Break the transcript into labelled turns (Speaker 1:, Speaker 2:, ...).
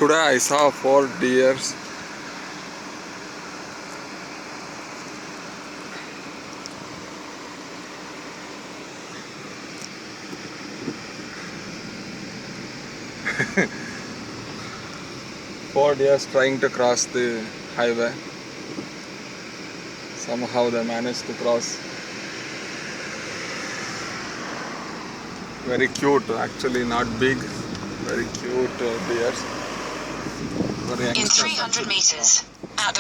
Speaker 1: Today I saw 4 deers. Four deers trying to cross the highway. Somehow they managed to cross. Very cute, actually not big. Very cute deers. Very
Speaker 2: In
Speaker 1: youngsters
Speaker 2: 300
Speaker 1: actually.
Speaker 2: meters, at the